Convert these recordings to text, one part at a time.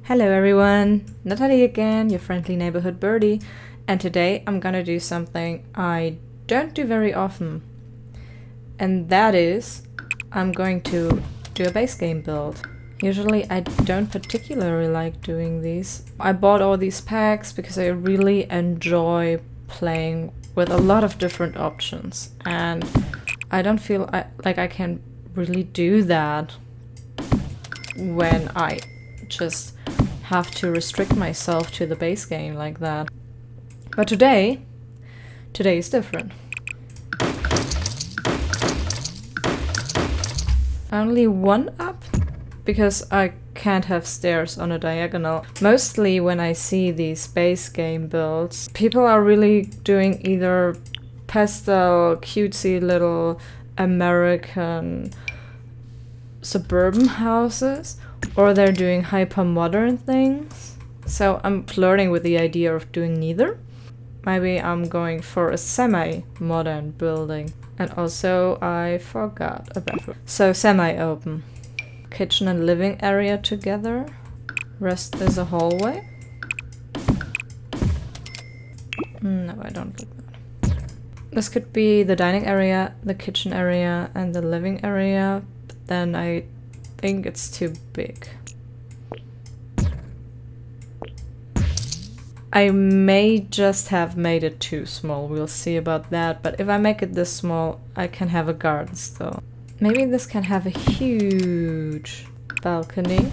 Hello everyone, Natalie again, your friendly neighborhood birdie, and today I'm gonna do something I don't do very often, and that is I'm going to do a base game build. Usually I don't particularly like doing these. I bought all these packs because I really enjoy playing with a lot of different options, and I don't feel like I can really do that when I just have to restrict myself to the base game like that. But today is different. Only one up, because I can't have stairs on a diagonal. Mostly when I see these base game builds, people are really doing either pastel, cutesy little American suburban houses, or they're doing hyper modern things. So I'm flirting with the idea of doing neither. Maybe I'm going for a semi-modern building. And also I forgot a bathroom. So semi-open. Kitchen and living area together. Rest is a hallway. No, I don't like that. This could be the dining area, the kitchen area, and the living area. But then I think it's too big. I may just have made it too small, we'll see about that, but if I make it this small, I can have a garden still. Maybe this can have a huge balcony.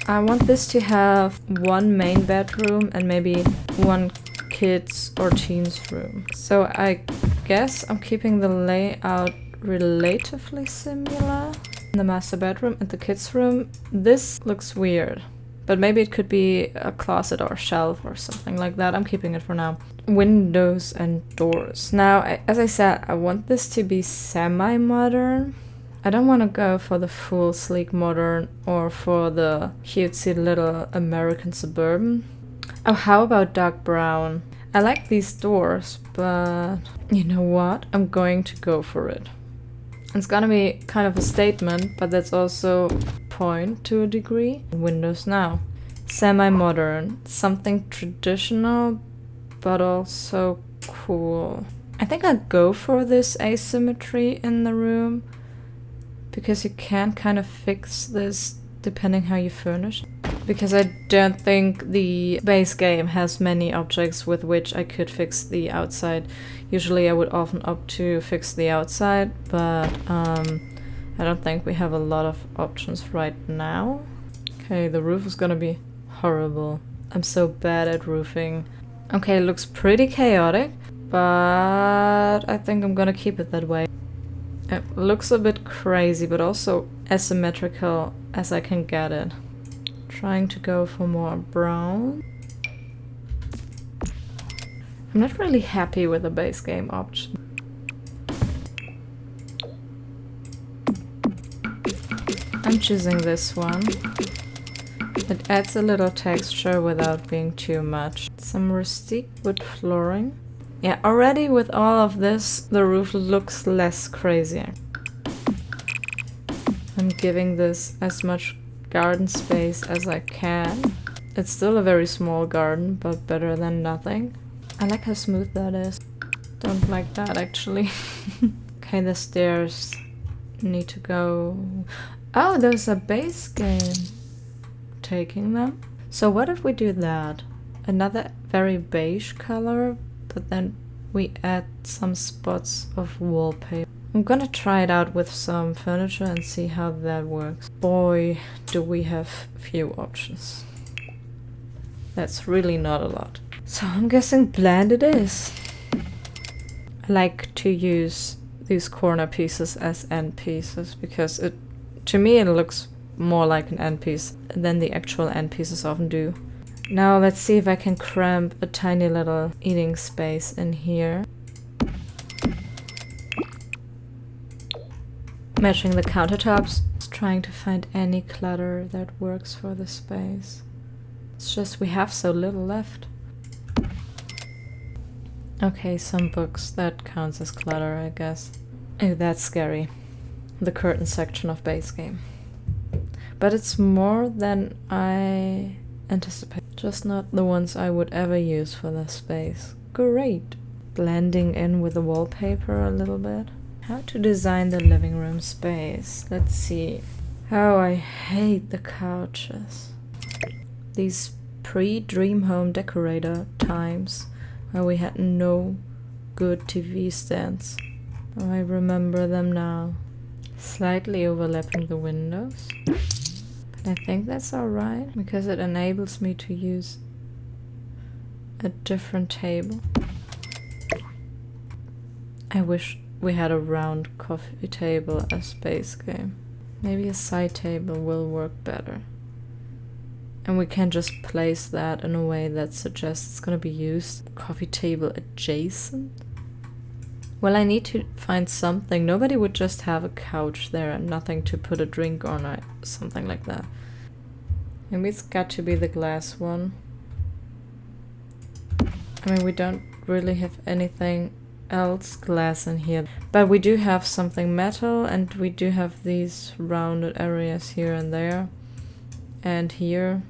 I want this to have one main bedroom and maybe one kids or teens room. So I guess I'm keeping the layout relatively similar. The master bedroom and the kids room. This looks weird, but maybe it could be a closet or a shelf or something like that. I'm keeping it for now. Windows and doors. Now, as I said, I want this to be semi-modern. I don't want to go for the full sleek modern or for the cutesy little American suburban. Oh, how about dark brown? I like these doors, but you know what? I'm going to go for it. It's gonna be kind of a statement, but that's also a point to a degree. Windows now. Semi-modern. Something traditional, but also cool. I think I'll go for this asymmetry in the room, because you can kind of fix this depending how you furnish. Because I don't think the base game has many objects with which I could fix the outside. Usually I would often opt to fix the outside, but I don't think we have a lot of options right now. Okay, the roof is gonna be horrible. I'm so bad at roofing. Okay, it looks pretty chaotic, but I think I'm gonna keep it that way. It looks a bit crazy, but also asymmetrical as I can get it. Trying to go for more brown. I'm not really happy with the base game option. I'm choosing this one. It adds a little texture without being too much. Some rustic wood flooring. Yeah, already with all of this, the roof looks less crazy. I'm giving this as much garden space as I can. It's still a very small garden, but better than nothing. I like how smooth that is. Don't like that actually. Okay, the stairs need to go. Oh, there's a base game. Taking them. So what if we do that? Another very beige color, but then we add some spots of wallpaper. I'm gonna try it out with some furniture and see how that works. Boy, do we have few options. That's really not a lot. So I'm guessing bland it is. I like to use these corner pieces as end pieces because to me it looks more like an end piece than the actual end pieces often do. Now let's see if I can cramp a tiny little eating space in here. Matching the countertops. Just trying to find any clutter that works for the space. It's just we have so little left. Okay, some books. That counts as clutter, I guess. Oh, that's scary. The curtain section of base game. but it's more than I anticipate. Just not the ones I would ever use for this space. Great. Blending in with the wallpaper a little bit. How to design the living room space. Let's see. Oh, I hate the couches. These pre-Dream Home Decorator times where we had no good TV stands. Oh, I remember them now. Slightly overlapping the windows. But I think that's alright because it enables me to use a different table. I wish we had a round coffee table as base game. Maybe a side table will work better. And we can just place that in a way that suggests it's gonna be used. Coffee table adjacent? Well, I need to find something. Nobody would just have a couch there and nothing to put a drink on or something like that. Maybe it's got to be the glass one. I mean, we don't really have anything else glass in here. But we do have something metal and we do have these rounded areas here and there. And here.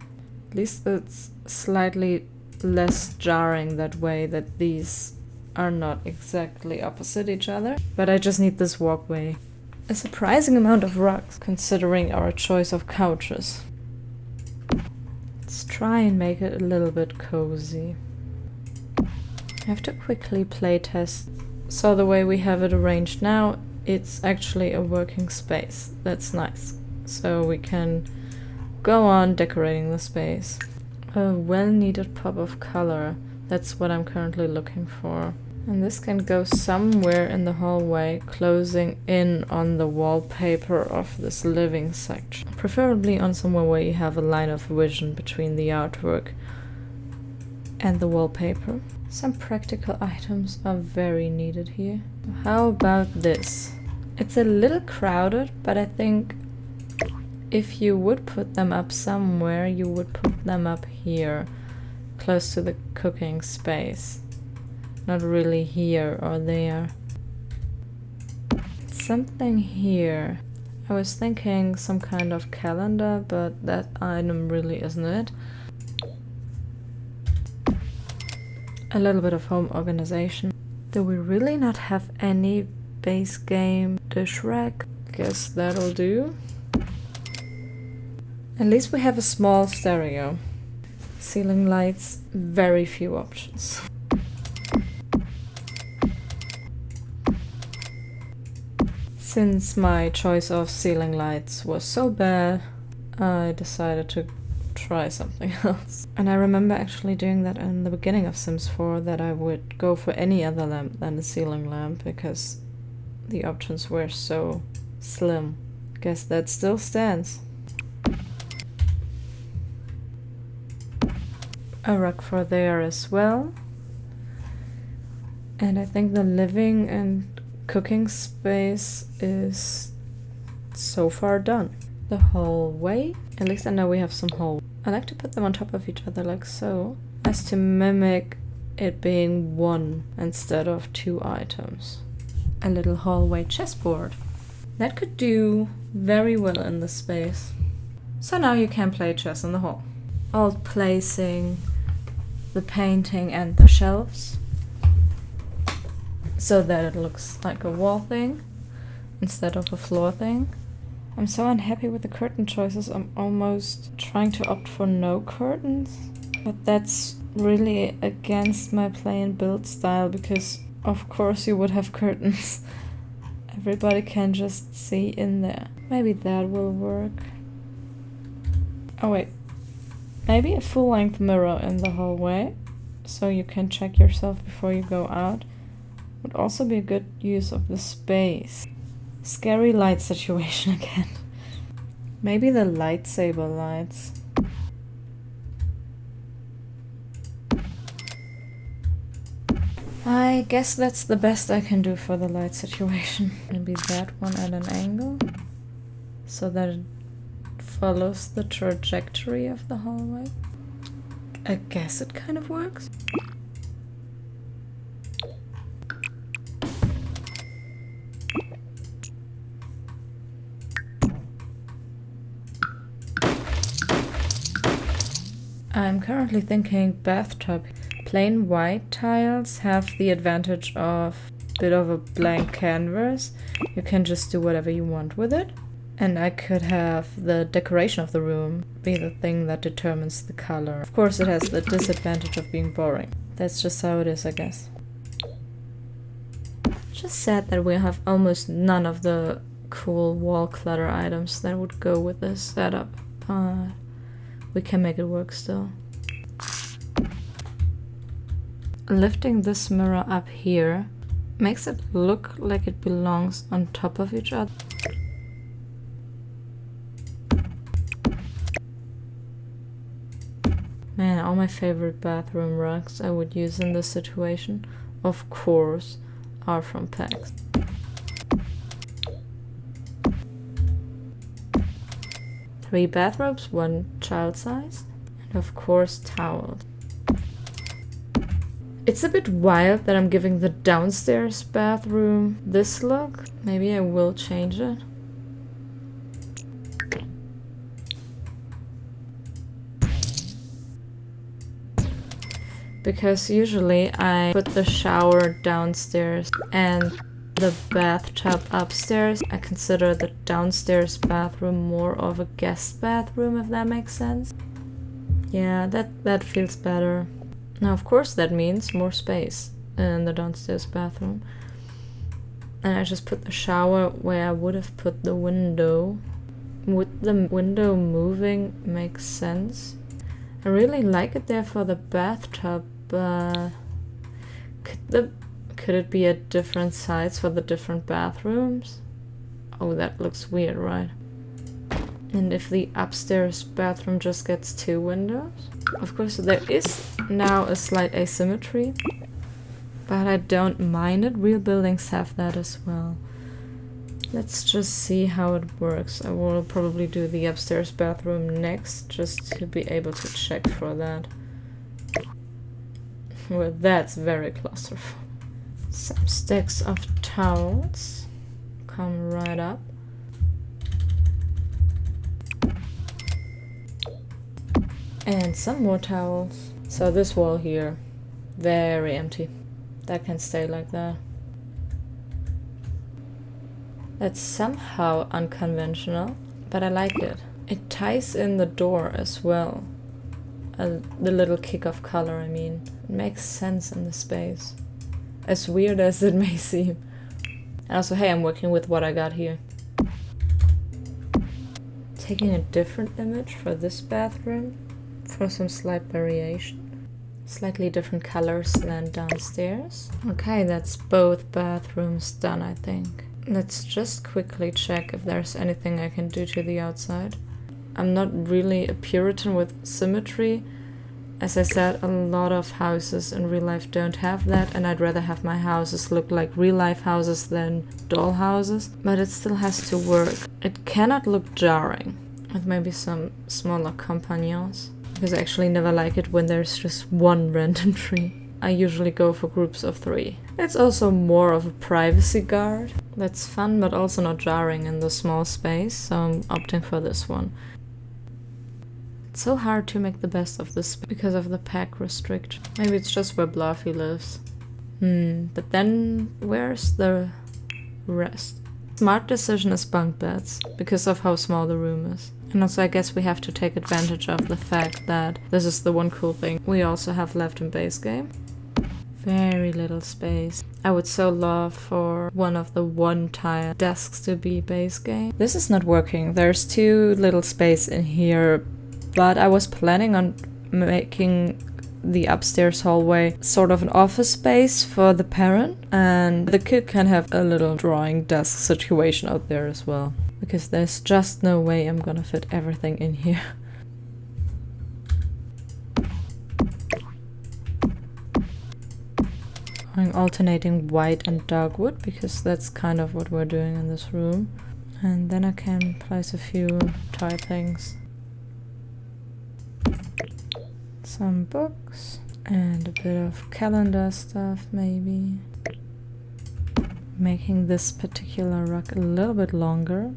At least it's slightly less jarring that way, that these are not exactly opposite each other. But I just need this walkway. A surprising amount of rugs, considering our choice of couches. Let's try and make it a little bit cozy. I have to quickly playtest. So the way we have it arranged now, it's actually a working space. That's nice. So we can go on decorating the space. A well-needed pop of color. That's what I'm currently looking for. And this can go somewhere in the hallway, closing in on the wallpaper of this living section. Preferably on somewhere where you have a line of vision between the artwork and the wallpaper. Some practical items are very needed here. How about this? It's a little crowded, but I think if you would put them up somewhere, you would put them up here, close to the cooking space. Not really here or there. Something here. I was thinking some kind of calendar, but that item really isn't it. A little bit of home organization. Do we really not have any base game dish rack? Guess that'll do. At least we have a small stereo. Ceiling lights, very few options. Since my choice of ceiling lights was so bad, I decided to try something else. And I remember actually doing that in the beginning of Sims 4, that I would go for any other lamp than the ceiling lamp because the options were so slim. Guess that still stands. A rug for there as well. And I think the living and cooking space is so far done. The hallway, at least I know we have some hall. I like to put them on top of each other like so, as to mimic it being one instead of two items. A little hallway chessboard. That could do very well in this space. So now you can play chess in the hall. Alt placing the painting and the shelves so that it looks like a wall thing instead of a floor thing. I'm so unhappy with the curtain choices. I'm almost trying to opt for no curtains, but that's really against my play and build style because of course you would have curtains. Everybody can just see in there. Maybe that will work. Oh wait, maybe a full-length mirror in the hallway so you can check yourself before you go out would also be a good use of the space. Scary light situation again. Maybe the lightsaber lights. I guess that's the best I can do for the light situation. Maybe that one at an angle so that it follows the trajectory of the hallway. I guess it kind of works. I'm currently thinking bathtub. Plain white tiles have the advantage of a bit of a blank canvas. You can just do whatever you want with it. And I could have the decoration of the room be the thing that determines the color. Of course, it has the disadvantage of being boring. That's just how it is, I guess. Just sad that we have almost none of the cool wall clutter items that would go with this setup. But we can make it work still. Lifting this mirror up here makes it look like it belongs on top of each other. Man, all my favorite bathroom rugs I would use in this situation, of course, are from PAX. 3 bathrobes, 1 child-sized, and of course towels. It's a bit wild that I'm giving the downstairs bathroom this look. Maybe I will change it. Because usually I put the shower downstairs and the bathtub upstairs. I consider the downstairs bathroom more of a guest bathroom, if that makes sense. Yeah, that feels better. Now, of course, that means more space in the downstairs bathroom. And I just put the shower where I would have put the window. Would the window moving make sense? I really like it there for the bathtub, but could it be at different size for the different bathrooms? Oh, that looks weird, right? And if the upstairs bathroom just gets 2 windows? Of course, there is now a slight asymmetry, but I don't mind it. Real buildings have that as well. Let's just see how it works. I will probably do the upstairs bathroom next, just to be able to check for that. Well, that's very claustrophobic. Some stacks of towels come right up. And some more towels. So this wall here, very empty. That can stay like that. That's somehow unconventional, but I like it. It ties in the door as well. The little kick of color, I mean. It makes sense in the space. As weird as it may seem. And also, hey, I'm working with what I got here. Taking a different image for this bathroom for some slight variation. Slightly different colors than downstairs. Okay, that's both bathrooms done, I think. Let's just quickly check if there's anything I can do to the outside. I'm not really a Puritan with symmetry. As I said, a lot of houses in real life don't have that, and I'd rather have my houses look like real life houses than doll houses. But it still has to work. It cannot look jarring, with maybe some smaller companions. Because I actually never like it when there's just one random tree. I usually go for groups of 3. It's also more of a privacy guard. That's fun, but also not jarring in the small space, so I'm opting for this one. It's so hard to make the best of this because of the pack restriction. Maybe it's just where Bluffy lives. But then where's the rest? Smart decision is bunk beds, because of how small the room is. And also I guess we have to take advantage of the fact that this is the one cool thing we also have left in base game. Very little space. I would so love for one of the 1-tile desks to be base game. This is not working. There's too little space in here, but I was planning on making the upstairs hallway sort of an office space for the parent, and the kid can have a little drawing desk situation out there as well. Because there's just no way I'm gonna fit everything in here. I'm alternating white and dark wood because that's kind of what we're doing in this room. And then I can place a few toy things. Some books and a bit of calendar stuff maybe. Making this particular rug a little bit longer.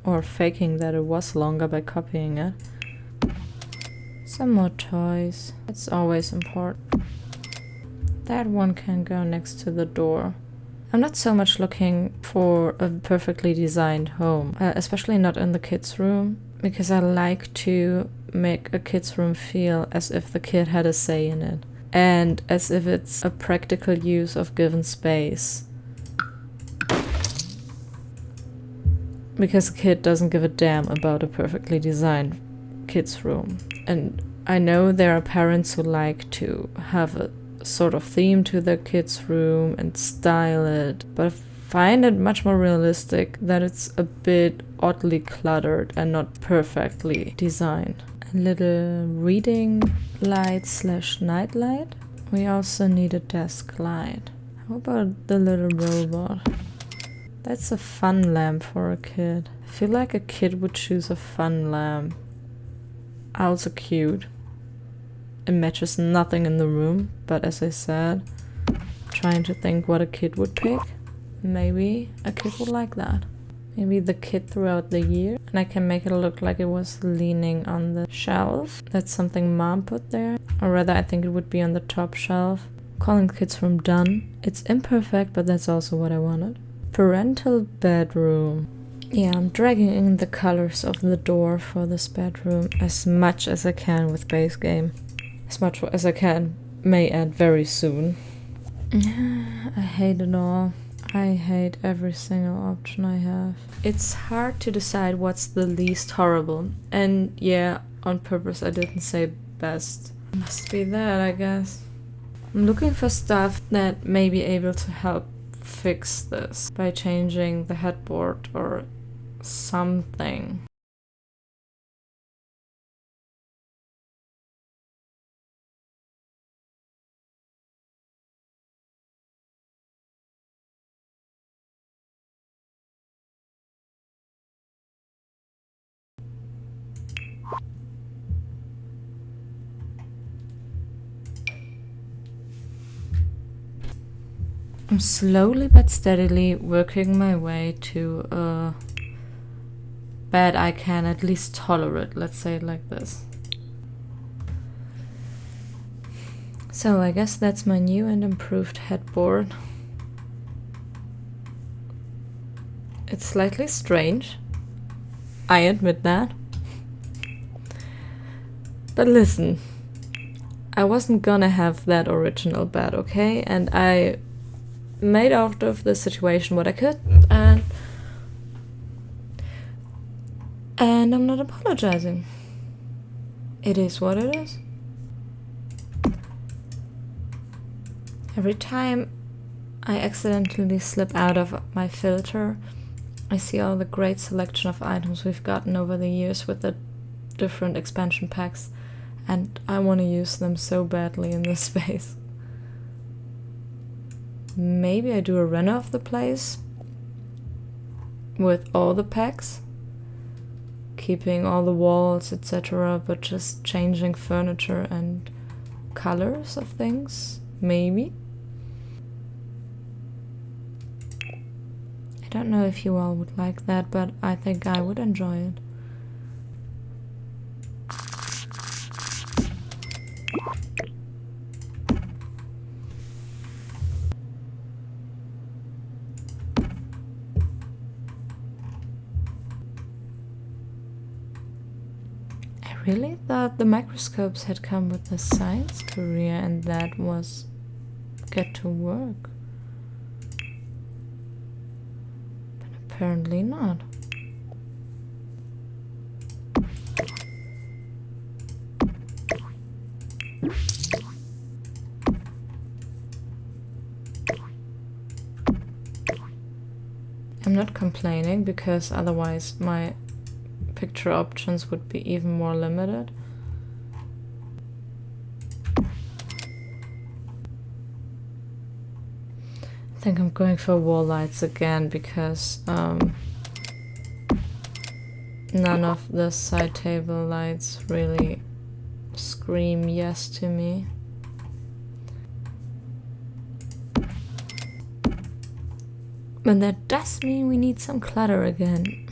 Or faking that it was longer by copying it. Some more toys. It's always important. That one can go next to the door. I'm not so much looking for a perfectly designed home, especially not in the kids' room, because I like to make a kid's room feel as if the kid had a say in it, and as if it's a practical use of given space. Because a kid doesn't give a damn about a perfectly designed kid's room. And I know there are parents who like to have a sort of theme to their kids' room and style it, but I find it much more realistic that it's a bit oddly cluttered and not perfectly designed. A little reading light / night light. We also need a desk light. How about the little robot? That's a fun lamp for a kid. I feel like a kid would choose a fun lamp. Also cute. It matches nothing in the room, but as I said, trying to think what a kid would pick. Maybe a kid would like that. Maybe the kid throughout the year. And I can make it look like it was leaning on the shelf. That's something mom put there. Or rather, I think it would be on the top shelf. Calling the kids' room done. It's imperfect, but that's also what I wanted. Parental bedroom. Yeah, I'm dragging in the colors of the door for this bedroom as much as I can with base game. As much as I can. May add very soon. I hate it all. I hate every single option I have. It's hard to decide what's the least horrible. And yeah, on purpose I didn't say best. Must be that, I guess. I'm looking for stuff that may be able to help fix this by changing the headboard or something. I'm slowly but steadily working my way to a bed I can at least tolerate, let's say it like this. So I guess that's my new and improved headboard. It's slightly strange, I admit that. But listen, I wasn't gonna have that original bed, okay? And I made out of the situation what I could, and I'm not apologizing. It is what it is. Every time I accidentally slip out of my filter, I see all the great selection of items we've gotten over the years with the different expansion packs, and I want to use them so badly in this space. Maybe I do a reno of the place with all the packs, keeping all the walls, etc., but just changing furniture and colors of things, maybe. I don't know if you all would like that, but I think I would enjoy it. I really thought the microscopes had come with the science career and that was get to work. But apparently not. I'm not complaining because otherwise my picture options would be even more limited. I think I'm going for wall lights again because none of the side table lights really scream yes to me. But that does mean we need some clutter again.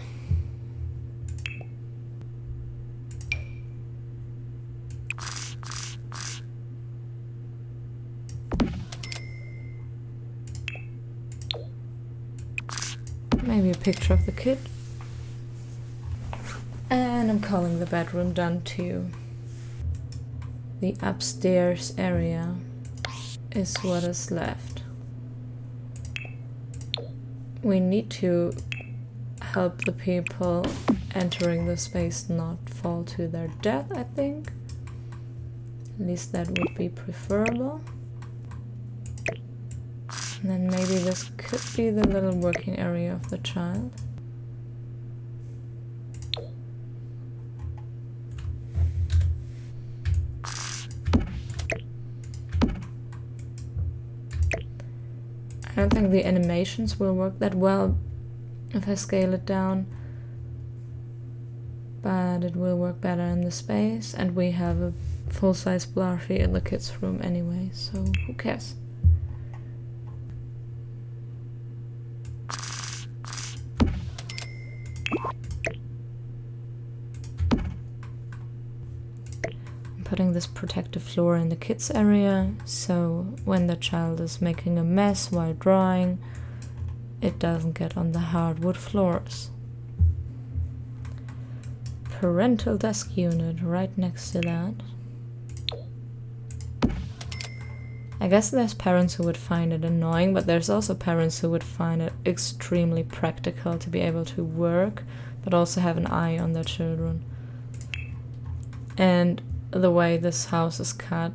Maybe a picture of the kid. And I'm calling the bedroom done too. The upstairs area is what is left. We need to help the people entering the space not fall to their death, I think. At least that would be preferable. And then maybe this could be the little working area of the child. I don't think the animations will work that well if I scale it down, but it will work better in the space, and we have a full-size Blarfy in the kids' room anyway, so who cares? I'm putting this protective floor in the kids' area, so when the child is making a mess while drawing, it doesn't get on the hardwood floors. Parental desk unit right next to that. I guess there's parents who would find it annoying, but there's also parents who would find it extremely practical to be able to work, but also have an eye on their children. And the way this house is cut,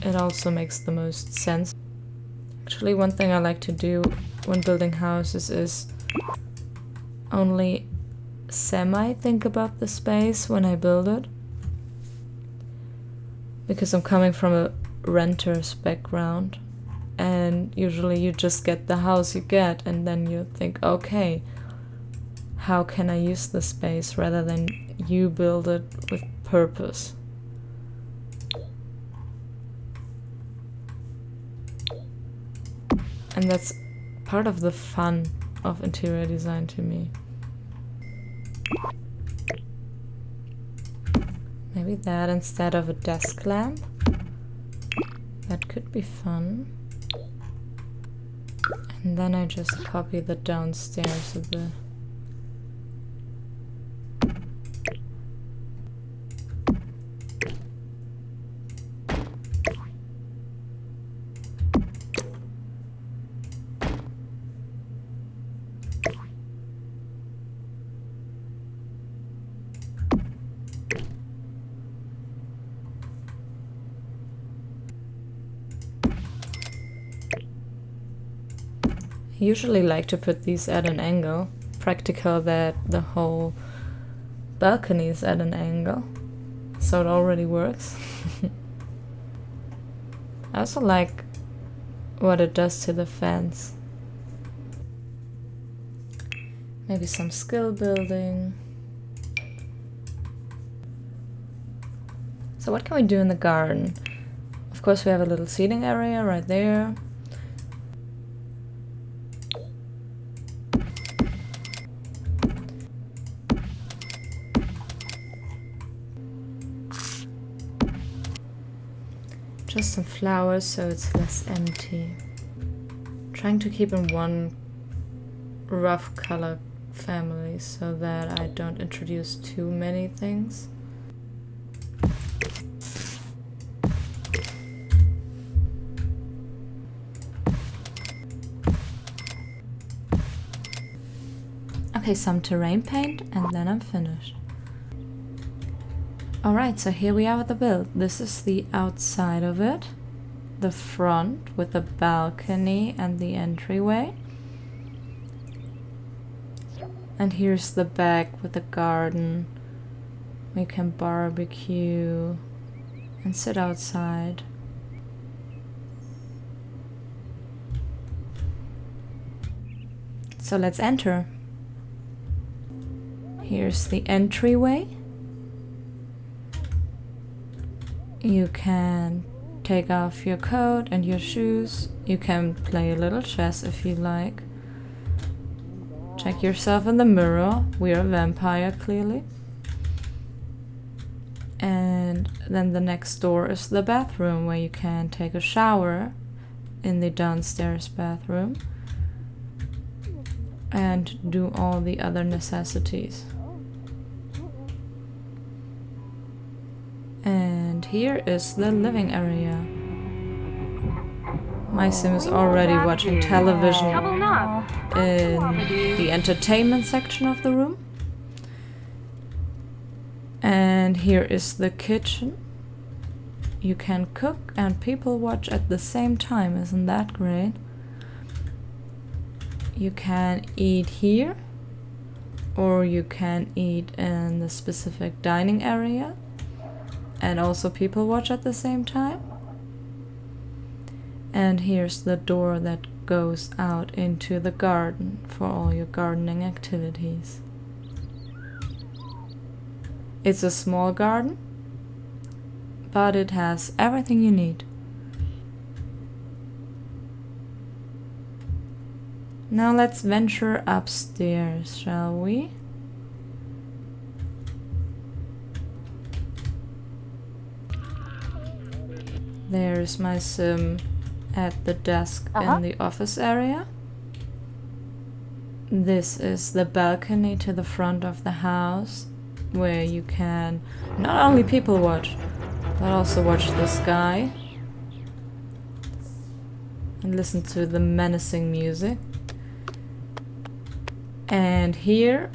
it also makes the most sense. Actually, one thing I like to do when building houses is only semi-think about the space when I build it. Because I'm coming from a renter's background, and usually you just get the house you get and then you think, okay, how can I use the space, rather than you build it with purpose. And that's part of the fun of interior design to me. Maybe that instead of a desk lamp. That could be fun. And then I just copy the downstairs of the... I usually like to put these at an angle. Practical that the whole balcony is at an angle, so it already works. I also like what it does to the fence. Maybe some skill building. So what can we do in the garden? Of course we have a little seating area right there. Just some flowers so it's less empty. Trying to keep in one rough color family so that I don't introduce too many things. Okay, some terrain paint and then I'm finished. Alright, so here we are with the build. This is the outside of it. The front with the balcony and the entryway. And here's the back with the garden. We can barbecue and sit outside. So let's enter. Here's the entryway. You can take off your coat and your shoes. You can play a little chess if you like. Check yourself in the mirror. We're a vampire, clearly. And then the next door is the bathroom, where you can take a shower in the downstairs bathroom. and do all the other necessities. And here is the living area. My sim is already watching television in the entertainment section of the room. And here is the kitchen. You can cook and people watch at the same time, isn't that great? You can eat here, or you can eat in the specific dining area, and also people watch at the same time. And here's the door that goes out into the garden for all your gardening activities. It's a small garden, but it has everything you need. Now let's venture upstairs, shall we? There's my sim at the desk in the office area. This is the balcony to the front of the house, where you can not only people watch, but also watch the sky and listen to the menacing music. And here,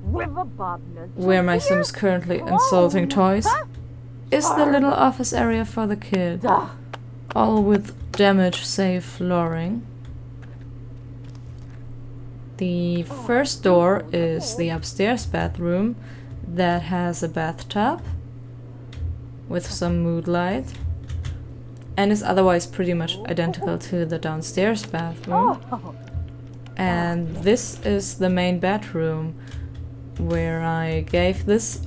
where my sim is currently insulting toys, is the little office area for the kid, all with damage-safe flooring. The first door is the upstairs bathroom that has a bathtub with some mood light and is otherwise pretty much identical to the downstairs bathroom. And this is the main bedroom, where I gave this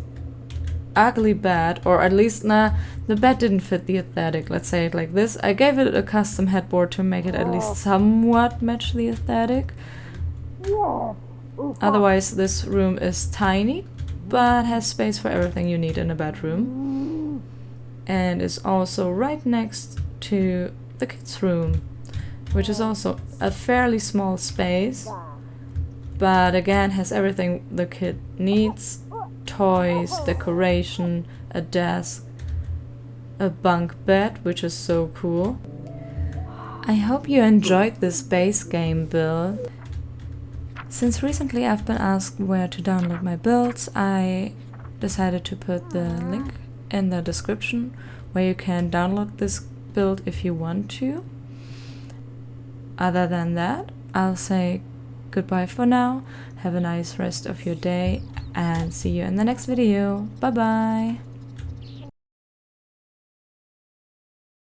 ugly bed, or at least, the bed didn't fit the aesthetic, let's say it like this. I gave it a custom headboard to make it at least somewhat match the aesthetic. Otherwise, this room is tiny, but has space for everything you need in a bedroom. And is also right next to the kids' room, which is also a fairly small space, but again has everything the kid needs: toys, decoration, a desk, a bunk bed, which is so cool. I hope you enjoyed this base game build. Since recently I've been asked where to download my builds, I decided to put the link in the description where you can download this build if you want to. Other than that, I'll say goodbye for now, have a nice rest of your day, and see you in the next video. Bye bye!